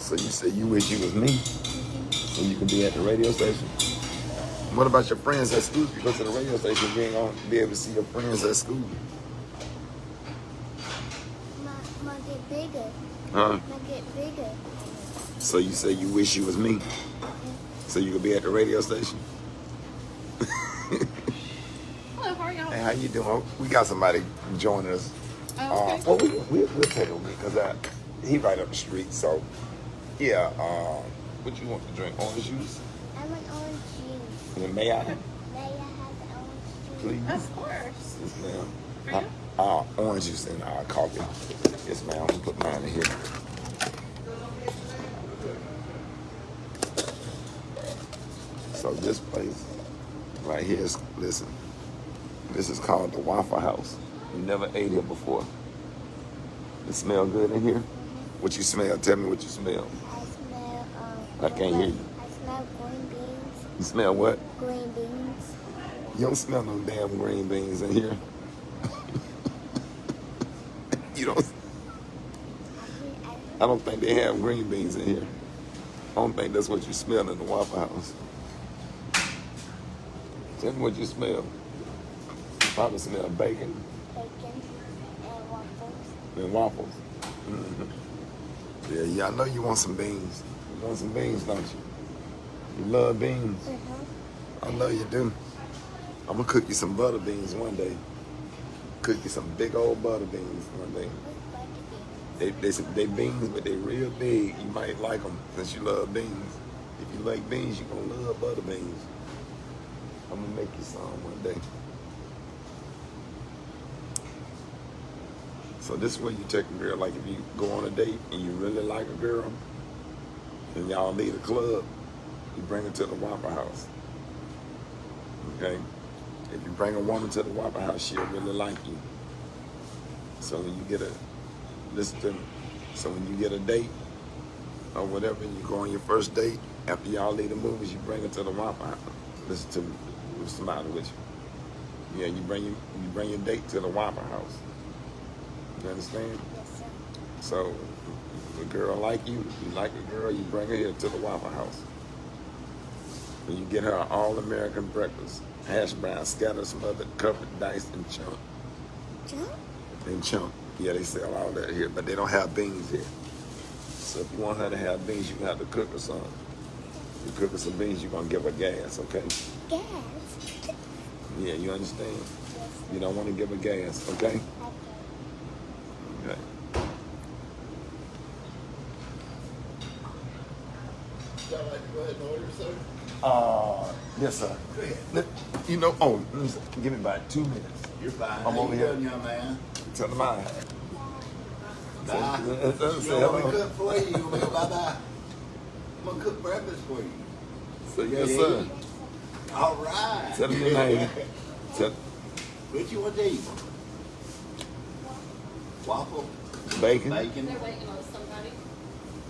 So you say you wish you was me, so you could be at the radio station. What about your friends at school? If you go to the radio station, you ain't gonna be able to see your friends at school. Might get bigger. Huh? Might get bigger. So you say you wish you was me, so you could be at the radio station. Hello, how are y'all? Hey, how you doing? We got somebody joining us. Oh, okay. Well, we'll take him because he right up the street. So, yeah. What you want to drink? Orange juice? I want orange juice. And may I? May I have the orange juice? Please. Of course. Yes, ma'am. For you? Orange juice and coffee. Yes, ma'am. I'm gonna put mine in here. So this place right here is, listen, this is called the Waffle House. You never ate here before. It smell good in here? What you smell? Tell me what you smell. I smell, I can't hear you. I smell green beans. You smell what? Green beans. You don't smell no damn green beans in here. You don't. I don't think they have green beans in here. I don't think that's what you smell in the Waffle House. Tell me what you smell. You probably smell bacon Bacon and waffles. and waffles. Mm-hmm. Yeah, I know you want some beans. You want some beans, don't you? You love beans. I know you do. I'm gonna cook you some butter beans one day. Cook you some big old butter beans one day. They beans, but they real big. You might like them since you love beans. If you like beans, you're gonna love butter beans. I'm gonna make you some one day. So this is where you take a girl, like if you go on a date and you really like a girl and y'all leave the club, you bring her to the Waffle House. Okay? If you bring a woman to the Waffle House, she'll really like you. So when you get listen to me. So when you get a date or whatever, and you go on your first date, after y'all leave the movies, you bring her to the Waffle House. Listen to me. What's the matter with you? Yeah, you bring your date to the Waffle House. You understand? Yes, sir. So if a girl like you like a girl, you bring her here to the Waffle House. And you get her an all-American breakfast. Hash brown, scattered, smothered, covered, diced, and chunk. Jump? And chunk. Yeah, they sell all that here, but they don't have beans here. So if you want her to have beans, you have to cook her some. You cook her some beans, you're gonna give her gas, okay? Gas? Yeah, you understand? Yes, sir. You don't want to give her gas, okay? Okay. Okay. Y'all like to go ahead and order, sir? Yes, sir. Go ahead. You know, give me about 2 minutes. You're fine. I'm How over you here. doing, young man? Tell them I. Bye. Say You hello. want me to cook for you? You want me to go bye-bye? I'm going to cook breakfast for you. Say yes, sir. All right. Tell them your name. What you want to eat? Waffle? Bacon. Bacon? They're waiting on somebody.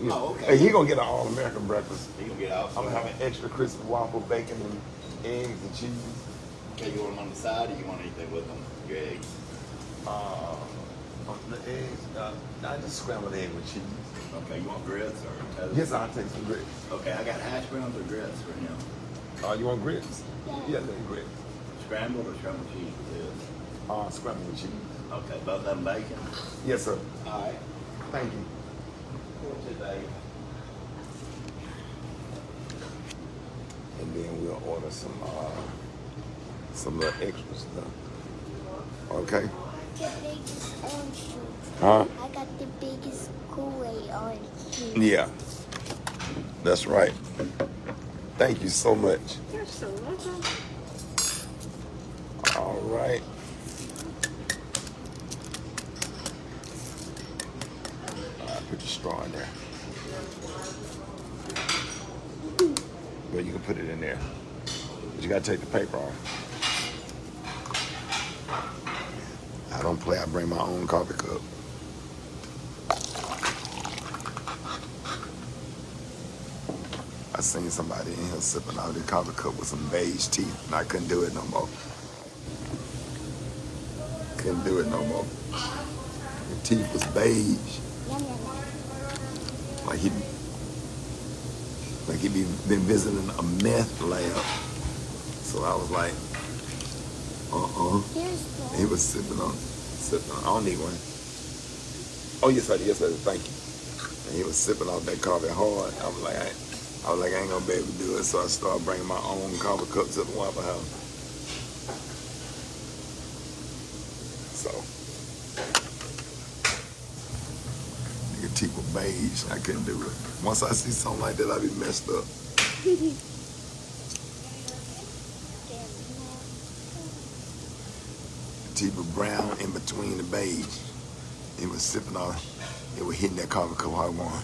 Yeah. Oh, okay. Hey, he gonna get an all-American breakfast. You can get out. I'm gonna have an extra crispy waffle, bacon, and eggs and cheese. Okay, you want them on the side or you want anything with them? Your eggs? The eggs, I just scrambled egg with cheese. Okay, you want grits or toast? Yes, I'll take some grits. Okay, I got hash browns or grits for him. You want grits? Yeah, they're grits. Scrambled or scrambled cheese with this? Scrambled with cheese. Okay, both of them bacon? Yes, sir. All right. Thank you. For today. And then we'll order some little extra stuff. Okay? The biggest orange juice. Huh? I got the biggest Kool-Aid orange juice. Yeah. That's right. Thank you so much. You're so welcome. All right. Put your straw in there. Well, you can put it in there. But you gotta take the paper off. I don't play, I bring my own coffee cup. I seen somebody in here sipping out of the coffee cup with some beige teeth, and I couldn't do it no more. Couldn't do it no more. The teeth was beige. Yum, yum, yum. Like he like he been visiting a meth lab. So I was like, Here's He one. was sipping on. I don't need one. Oh yes, I did. Yes, I did. Thank you. And he was sipping off that coffee hard. I was like, I ain't gonna be able to do it. So I started bringing my own coffee cup to the Waffle House. So, nigga teeth were beige. I couldn't do it. Once I see something like that, I be messed up. Teeth were brown in between the beige. He was sipping on. It was hitting that coffee cup hard one.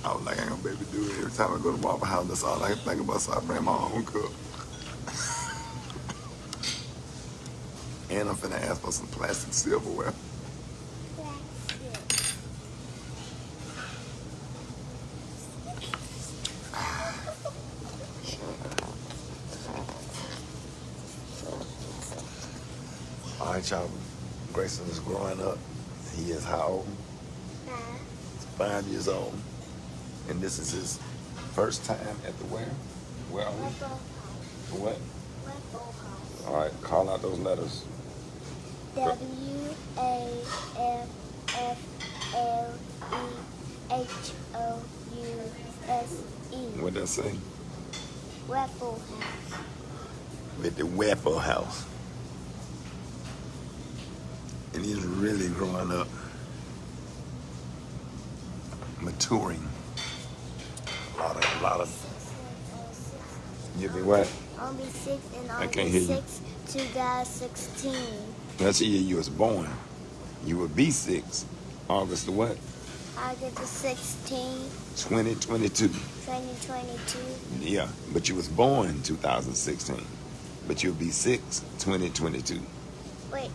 I was like, I ain't gonna be able to do it. Every time I go to Waffle House, that's all I can think about. So I bring my own cup. And I'm finna ask for some plastic silverware. All right, y'all. Grayson is growing up. He is how old? 5 years old. And this is his first time at the where? Where are we? What? All right, call out those letters. WAFFLEHOUSE. What did I say? Waffle House. At the Waffle House. And he's really growing up. Maturing. A lot of. You be what? I'll be 6 and I'll I can't be hear you. 6 2016. That's the year you was born. You would be 6. August the what? August the 16th, 2022. 2022. Yeah, but you was born 2016. But you'll be 6, 2022. Wait,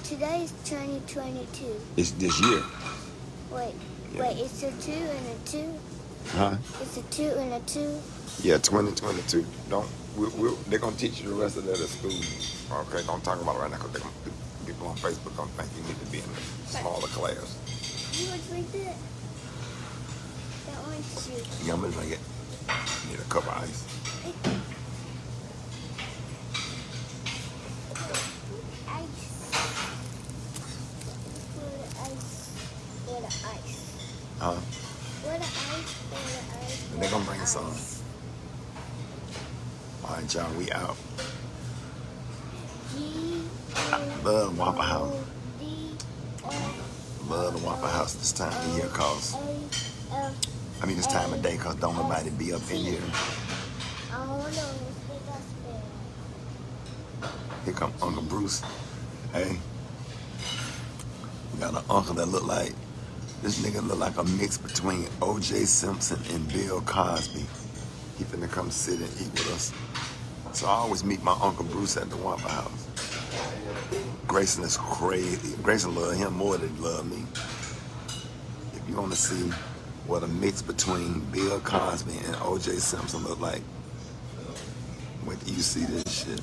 today is 2022. It's this year. Wait, Yeah. wait, it's a 2 and a 2? Huh? It's a 2 and a 2? Yeah, 2022. They're going to teach you the rest of that at school. Okay, don't talk about it right now because people on Facebook don't think you need to be in a smaller class. You want to drink that? That one's juice. Yeah, I'm going to drink it. Need a cup of ice. Ice. Put ice. Put ice. Huh? What ice? Put ice. And they're going to bring us on. All right, y'all, we out. Love Waffle House. Love the Waffle House this time of year cause this time of day cause don't nobody be up in here. Here come Uncle Bruce. Hey. We got an uncle that this nigga look like a mix between O.J. Simpson and Bill Cosby. He finna come sit and eat with us. So I always meet my Uncle Bruce at the Waffle House. Grayson is crazy. Grayson love him more than he love me. If you want to see what a mix between Bill Cosby and O.J. Simpson look like, wait till you see this shit.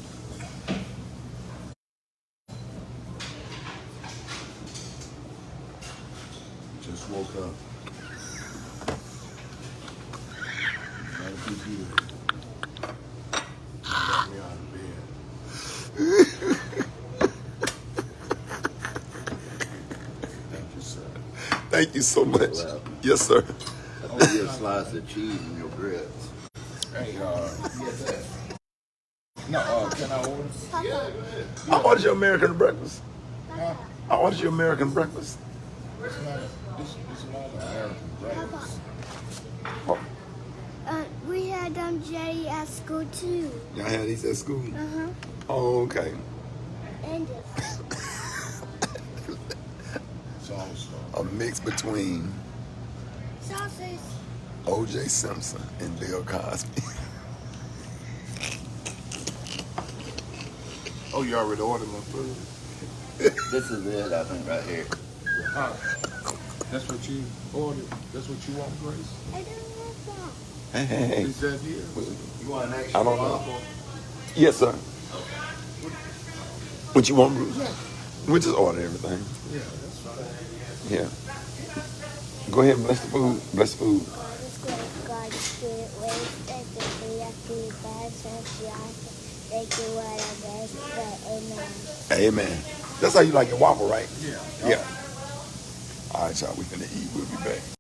Just woke up. Gotta be good. Got me out of bed. Thank you, sir. Thank you so much. Well. Yes, sir. I want you a slice of cheese in your grits. Hey, can I order? Yeah, go ahead. I ordered your American breakfast. Huh? I ordered your American breakfast. It's not American breakfast. Oh, We had jelly at school too. y'all had these at school? Uh-huh. Oh, okay. And Sauce. A mix between sausage. O.J. Simpson and Bill Cosby. Oh, you already ordered my food? This is it, I think, right here. Huh? That's what you ordered? That's what you want, Grace? I don't want that. Hey, hey, hey. Is that here? You want an extra I don't know. waffle? Yes, sir. What you want, Bruce? We just order everything. Yeah, that's fine. Yeah. Go ahead and bless the food. Bless the food. God is great, God is good. Ways that the free are free, bad sense, they do what I best, but amen. Amen. That's how you like your waffle, right? Yeah. Yeah. All right, y'all. We finna eat. We'll be back.